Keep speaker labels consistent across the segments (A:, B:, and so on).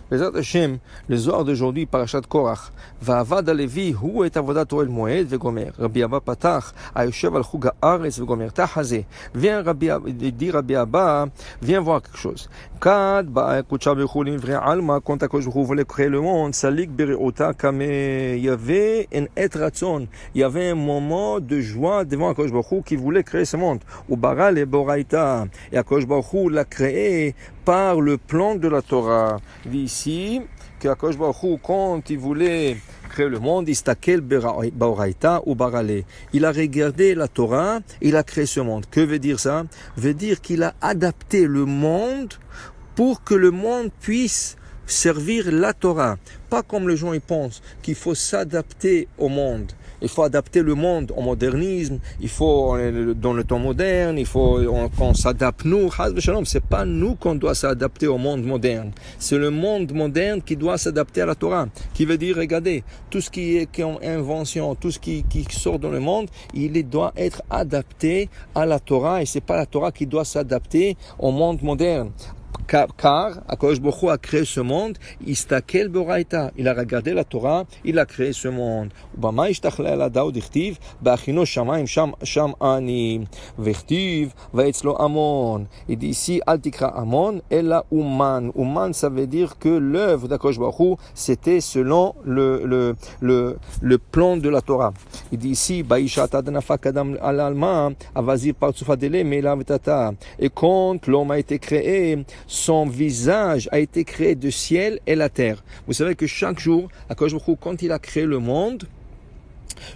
A: Bezrat Hashem, le Zohar d'aujourd'hui, Parashat Korach, Va'avad Alevi, hu et avodat Ohel Moed vegomer. Rabbi Abba patach, ayoshev al chug haaretz vegomer. Tahazé. Viens Rabbi Abba, viens voir quelque chose. Kad ba'a kutsha bechul ivre alma, quand Akadosh Baruch Hu voulait créer le monde, salik bereota kame. Il y avait un et ratzon, il y avait un moment de joie devant Akadosh Baruch Hu qui voulait créer ce monde. Ou bara le boraita. Et Akadosh Baruch Hu l'a créé par le plan de la Torah. Ici, que Akadosh Baruch Hu, quand il voulait créer le monde, istakel boraita ou barale. Il a regardé la Torah, il a créé ce monde. Que veut dire ça? Veut dire qu'il a adapté le monde pour que le monde puisse servir la Torah. Pas comme les gens y pensent, qu'il faut s'adapter au monde. Il faut adapter le monde au modernisme, il faut, dans le temps moderne, il faut qu'on s'adapte nous. C'est pas nous qu'on doit s'adapter au monde moderne. C'est le monde moderne qui doit s'adapter à la Torah. Qui veut dire, regardez, tout ce qui est invention, tout ce qui sort dans le monde, il doit être adapté à la Torah et c'est pas la Torah qui doit s'adapter au monde moderne. Car Akadosh Baruch Hu a créé ce monde, istakel boraita, il a regardé la Torah, il a créé ce monde. Ubama ishtachle ala daud ichtiv, ba'achino shamayim sham ani, vechtiv, vaetzlo amon. Il dit ici, al tikra amon, ella uman. Uman, ça veut dire que l'œuvre d'Akadosh Baruch Hu, c'était selon le plan de la Torah. Il dit ici, ba'ishat adanafak adam al alma, avazir partsufa dele, me'ela vetata. Et quand l'homme a été créé, son visage a été créé du ciel et la terre. Vous savez que chaque jour, Akadosh Baruch Hu, quand il a créé le monde,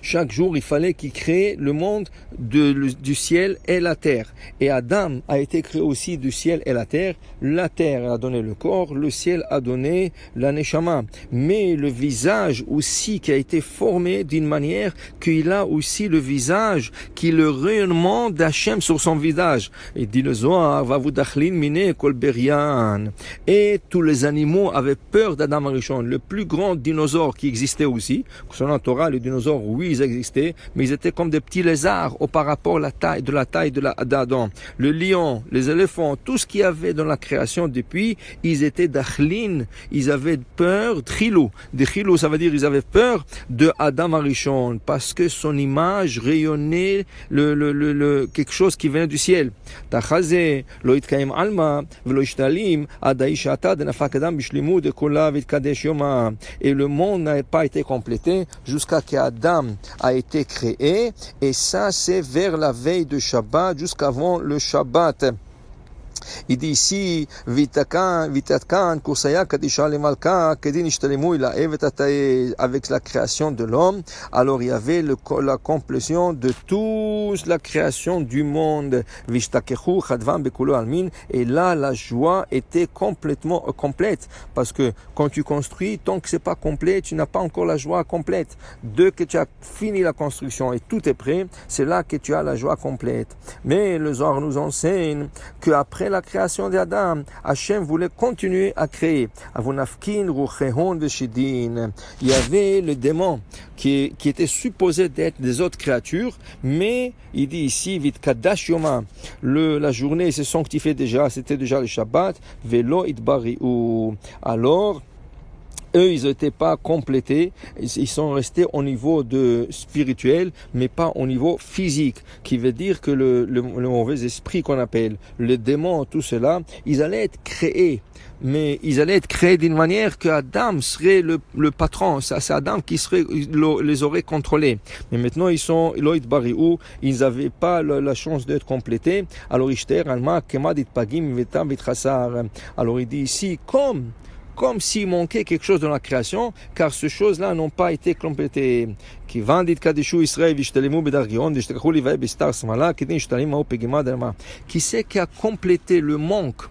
A: chaque jour, il fallait qu'il crée le monde du ciel et la terre. Et Adam a été créé aussi du ciel et la terre. La terre a donné le corps, le ciel a donné la neshama. Mais le visage aussi qui a été formé d'une manière qu'il a aussi le visage, qui est le rayonnement d'Hachem sur son visage. Et dit le Zohar, va vous dachlin mine kol berian. Et tous les animaux avaient peur d'Adam Arishon, le plus grand dinosaure qui existait aussi. Selon la Torah, les dinosaures, oui, ils existaient, mais ils étaient comme des petits lézards par rapport à la taille d'Adam. Le lion, les éléphants, tout ce qu'il y avait dans la création depuis, ils étaient d'achlin, ils avaient peur, d'chilou. D'chilou, ça veut dire ils avaient peur de Adam Arishon, parce que son image rayonnait quelque chose qui venait du ciel. Tachazé, lo itkaim alma, velo ishtalim, adaishata denafak adam bishlimu de kola vitkadesh yoma. Et le monde n'a pas été complété jusqu'à qu'Adam a été créé, et ça c'est vers la veille de Shabbat, jusqu'avant le Shabbat. Il dit ici, Vitatkan, Kursaya, Kadisha, Lemalka, Kedin, Ishtalemou, il a avec la création de l'homme. Alors il y avait la complétion de toute la création du monde. Vishtakechu, Chadvan, Bekulo, Almin. Et là, la joie était complètement complète. Parce que quand tu construis, tant que c'est pas complet, tu n'as pas encore la joie complète. Dès que tu as fini la construction et tout est prêt, c'est là que tu as la joie complète. Mais le Zohar nous enseigne qu'après la création d'Adam, Hachem voulait continuer à créer. Il y avait le démon qui était supposé d'être des autres créatures, mais il dit ici, Vitkadash Yoma, la journée s'est sanctifiée déjà, c'était déjà le Shabbat, Velo Itbari'u. Alors, eux, ils n'étaient pas complétés, ils sont restés au niveau de spirituel, mais pas au niveau physique, qui veut dire que le mauvais esprit qu'on appelle, le démon, tout cela, ils allaient être créés. Mais ils allaient être créés d'une manière que Adam serait le patron. C'est Adam qui les aurait contrôlés. Mais maintenant, ils sont Loïd Bariou, ils n'avaient pas la chance d'être complétés. Alors, Ishter, Alma, Kemadit Pagim, Vetam, Vitrassar. Alors, il dit ici, comme s'il manquait quelque chose dans la création, car ces choses-là n'ont pas été complétées. Qui c'est qui a complété le manque?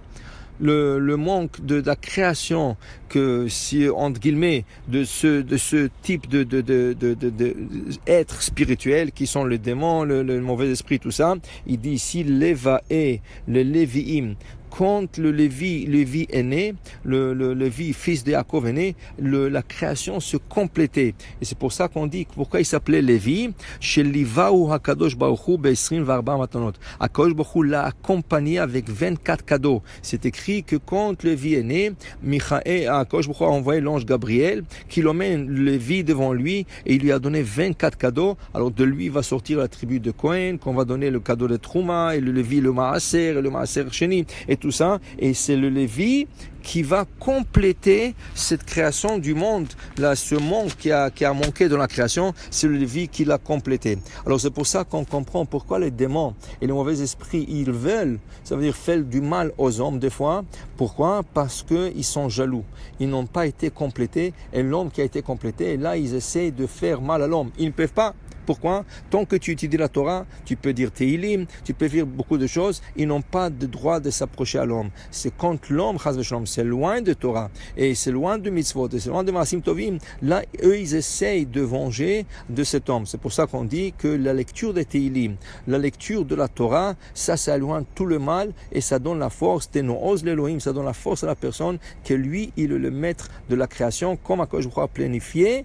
A: Le manque de la création, que si entre guillemets de ce type de êtres spirituels qui sont le démon, le mauvais esprit, tout ça. Il dit ici Lévaé, le Lévi'im. quand le Lévi est né, le Lévi, fils de Yaakov est né, la création se complétait. Et c'est pour ça qu'on dit pourquoi il s'appelait Lévi. Chez Livaou Hakadosh Baruch Hu Be'esrim Varba Matanot. Hakadosh Baruch Hu l'a accompagné avec 24 cadeaux. C'est écrit que quand Lévi est né, Hakadosh Baruch Hu a envoyé l'ange Gabriel qui l'emmène Lévi devant lui et il lui a donné 24 cadeaux. Alors de lui va sortir la tribu de Cohen, qu'on va donner le cadeau de Trouma, et le Lévi, le Maaser, et le Maaser Sheni, et tout ça. Et c'est le Lévi qui va compléter cette création du monde. Là, ce monde qui a manqué dans la création, c'est le Lévi qui l'a complété. Alors c'est pour ça qu'on comprend pourquoi les démons et les mauvais esprits, ils veulent, ça veut dire faire du mal aux hommes des fois. Pourquoi? Parce qu'ils sont jaloux. Ils n'ont pas été complétés et l'homme qui a été complété, et là ils essaient de faire mal à l'homme. Ils ne peuvent pas. Pourquoi? Tant que tu étudies la Torah, tu peux dire Teilim, tu peux faire beaucoup de choses, ils n'ont pas de droit de s'approcher à l'homme. C'est quand l'homme, Chas v'Shalom, c'est loin de Torah, et c'est loin de mitzvot, et c'est loin de Maasim Tovim, là, eux, ils essayent de venger de cet homme. C'est pour ça qu'on dit que la lecture des Teilim, la lecture de la Torah, ça éloigne tout le mal, et ça donne la force, Teno'oz l'Elohim, ça donne la force à la personne, que lui, il est le maître de la création, comme à quoi je crois planifié,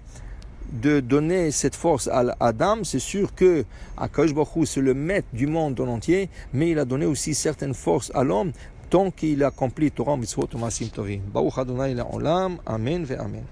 A: de donner cette force à Adam. C'est sûr que Akadosh Baruch Hu, c'est le maître du monde en entier, mais il a donné aussi certaines forces à l'homme tant qu'il accomplit Torah, Mitzvot, Maasim Tovim. Baruch Adonai La'olam, Amen ve Amen.